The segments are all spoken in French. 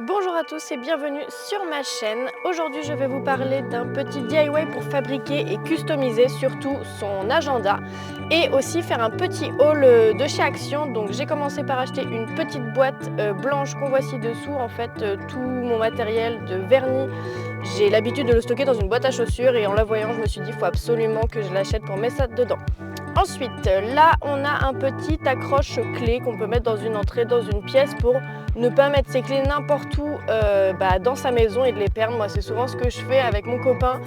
Bonjour à tous et bienvenue sur ma chaîne. Aujourd'hui je vais vous parler d'un petit DIY pour fabriquer et customiser surtout son agenda et aussi faire un petit haul de chez Action. Donc j'ai commencé par acheter une petite boîte blanche qu'on voit ci-dessous. En fait tout mon matériel de vernis, j'ai l'habitude de le stocker dans une boîte à chaussures et en la voyant je me suis dit il faut absolument que je l'achète pour mettre ça dedans. Ensuite, là, on a un petit accroche-clé qu'on peut mettre dans une entrée, dans une pièce pour ne pas mettre ses clés n'importe où dans sa maison et de les perdre. Moi, c'est souvent ce que je fais avec mon copain.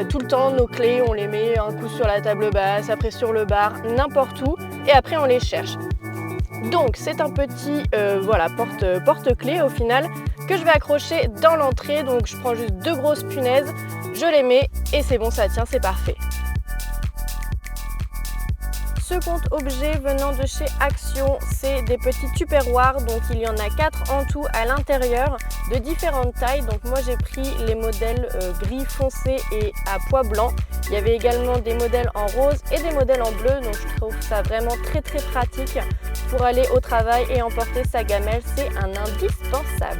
Tout le temps, nos clés, on les met un coup sur la table basse, après sur le bar, n'importe où, et après on les cherche. Donc, c'est un petit porte-clés au final que je vais accrocher dans l'entrée. Donc, je prends juste 2 grosses punaises, je les mets et c'est bon, ça tient, c'est parfait. Second objet venant de chez Action, c'est des petits tupperwares. Donc il y en a 4 en tout à l'intérieur de différentes tailles. Donc moi j'ai pris les modèles gris foncé et à pois blanc. Il y avait également des modèles en rose et des modèles en bleu. Donc je trouve ça vraiment très pratique pour aller au travail et emporter sa gamelle. C'est un indispensable.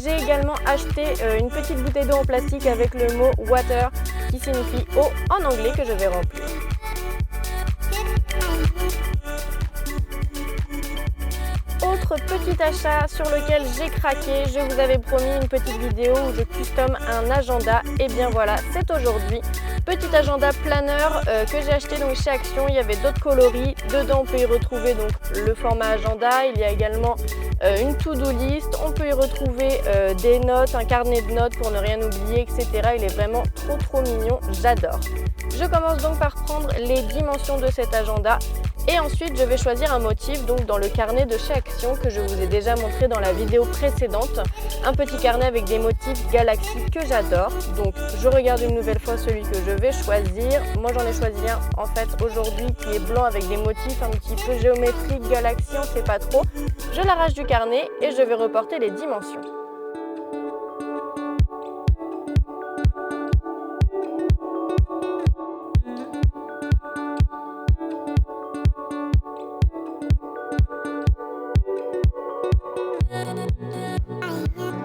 J'ai également acheté une petite bouteille d'eau en plastique avec le mot water qui signifie eau en anglais que je vais remplir. Autre petit achat sur lequel j'ai craqué, je vous avais promis une petite vidéo où je custom un agenda et bien voilà, c'est aujourd'hui. Petit agenda planeur que j'ai acheté donc chez Action. Il y avait d'autres coloris, dedans on peut y retrouver donc le format agenda, il y a également une to-do list, on peut y retrouver des notes, un carnet de notes pour ne rien oublier, etc. Il est vraiment trop mignon, j'adore. Je commence donc par prendre les dimensions de cet agenda et ensuite je vais choisir un motif donc dans le carnet de chez Action que je vous ai déjà montré dans la vidéo précédente. Un petit carnet avec des motifs galaxies que j'adore. Donc je regarde une nouvelle fois celui que je vais choisir. Moi j'en ai choisi un en fait aujourd'hui qui est blanc avec des motifs un petit peu géométriques, galaxies, on ne sait pas trop. Je l'arrache du carnet et je vais reporter les dimensions.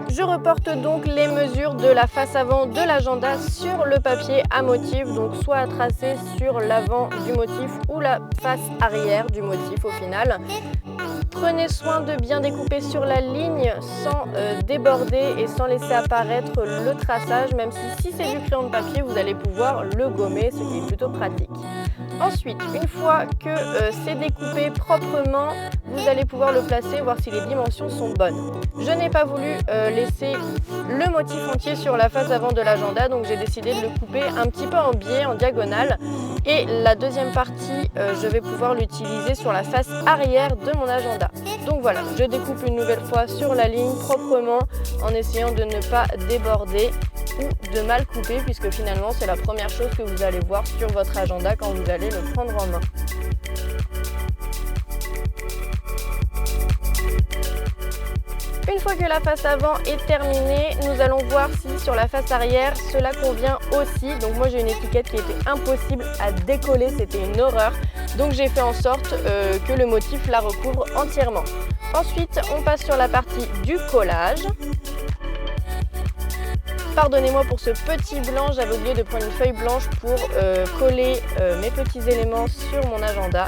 Je reporte donc les mesures de la face avant de l'agenda sur le papier à motif, donc soit à tracer sur l'avant du motif ou la face arrière du motif au final. Prenez soin de bien découper sur la ligne sans déborder et sans laisser apparaître le traçage, même si c'est du crayon de papier, vous allez pouvoir le gommer, ce qui est plutôt pratique. Ensuite, une fois que c'est découpé proprement, vous allez pouvoir le placer, voir si les dimensions sont bonnes. Je n'ai pas voulu laisser le motif entier sur la face avant de l'agenda, donc j'ai décidé de le couper un petit peu en biais, en diagonale. Et la deuxième partie, je vais pouvoir l'utiliser sur la face arrière de mon agenda. Donc voilà, je découpe une nouvelle fois sur la ligne proprement en essayant de ne pas déborder ou de mal couper puisque finalement c'est la première chose que vous allez voir sur votre agenda quand vous allez le prendre en main. Une fois que la face avant est terminée, nous allons voir si sur la face arrière cela convient aussi. Donc moi j'ai une étiquette qui était impossible à décoller, c'était une horreur. Donc j'ai fait en sorte que le motif la recouvre entièrement. Ensuite on passe sur la partie du collage. Pardonnez-moi pour ce petit blanc, j'avais oublié de prendre une feuille blanche pour coller mes petits éléments sur mon agenda.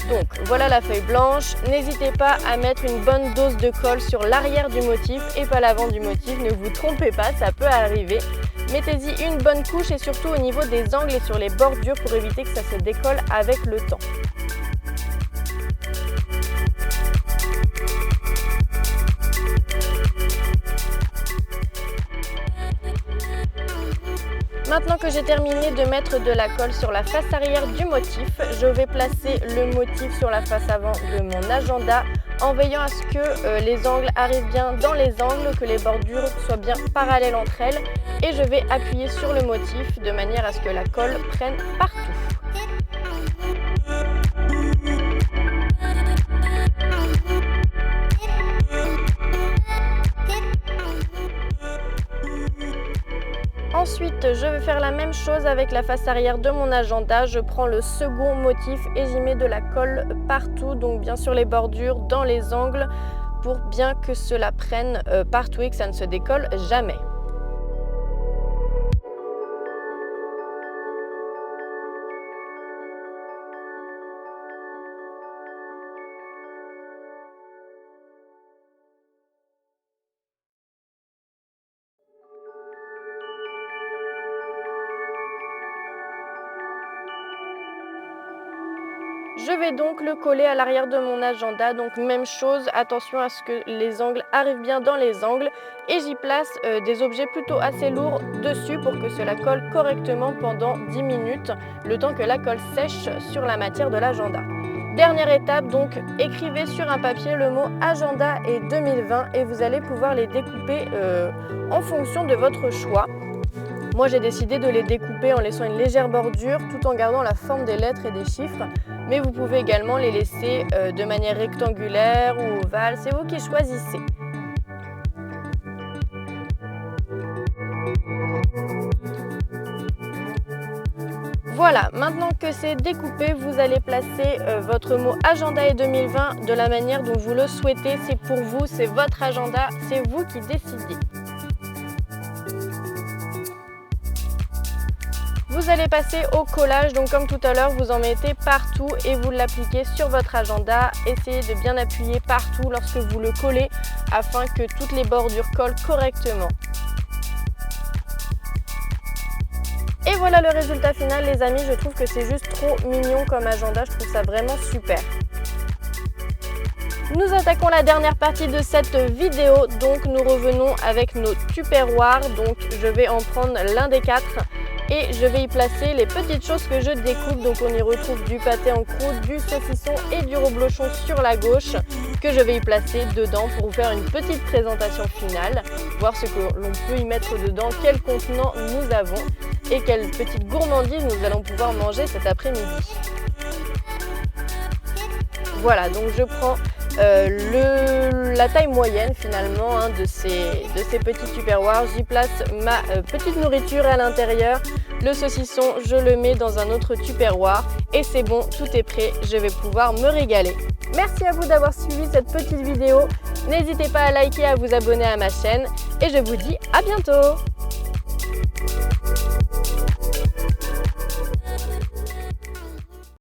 Donc voilà la feuille blanche, n'hésitez pas à mettre une bonne dose de colle sur l'arrière du motif et pas l'avant du motif, ne vous trompez pas, ça peut arriver. Mettez-y une bonne couche et surtout au niveau des angles et sur les bordures pour éviter que ça se décolle avec le temps. Maintenant que j'ai terminé de mettre de la colle sur la face arrière du motif, je vais placer le motif sur la face avant de mon agenda en veillant à ce que les angles arrivent bien dans les angles, que les bordures soient bien parallèles entre elles et je vais appuyer sur le motif de manière à ce que la colle prenne partout. Ensuite, Ensuite, je vais faire la même chose avec la face arrière de mon agenda. Je prends le second motif et j'y mets de la colle partout, donc bien sur les bordures, dans les angles, pour bien que cela prenne partout et que ça ne se décolle jamais. Je vais donc le coller à l'arrière de mon agenda, donc même chose, attention à ce que les angles arrivent bien dans les angles et j'y place des objets plutôt assez lourds dessus pour que cela colle correctement pendant 10 minutes, le temps que la colle sèche sur la matière de l'agenda. Dernière étape, donc écrivez sur un papier le mot agenda et 2020 et vous allez pouvoir les découper en fonction de votre choix. Moi, j'ai décidé de les découper en laissant une légère bordure tout en gardant la forme des lettres et des chiffres. Mais vous pouvez également les laisser de manière rectangulaire ou ovale, c'est vous qui choisissez. Voilà, maintenant que c'est découpé, vous allez placer votre mot agenda et 2020 de la manière dont vous le souhaitez. C'est pour vous, c'est votre agenda, c'est vous qui décidez. Vous allez passer au collage, donc comme tout à l'heure, vous en mettez partout et vous l'appliquez sur votre agenda. Essayez de bien appuyer partout lorsque vous le collez afin que toutes les bordures collent correctement. Et voilà le résultat final les amis, je trouve que c'est juste trop mignon comme agenda, je trouve ça vraiment super. Nous attaquons la dernière partie de cette vidéo, donc nous revenons avec nos tupperwares. Donc je vais en prendre l'un des 4 et je vais y placer les petites choses que je découpe. Donc on y retrouve du pâté en croûte, du saucisson et du reblochon sur la gauche que je vais y placer dedans pour vous faire une petite présentation finale, voir ce que l'on peut y mettre dedans, quel contenant nous avons et quelles petites gourmandises nous allons pouvoir manger cet après-midi. Voilà, donc je prends la taille moyenne finalement de ces petits tupperwares. J'y place ma petite nourriture à l'intérieur. Le saucisson, je le mets dans un autre tupperware et c'est bon, tout est prêt, je vais pouvoir me régaler. Merci à vous d'avoir suivi cette petite vidéo. N'hésitez pas à liker et à vous abonner à ma chaîne et je vous dis à bientôt.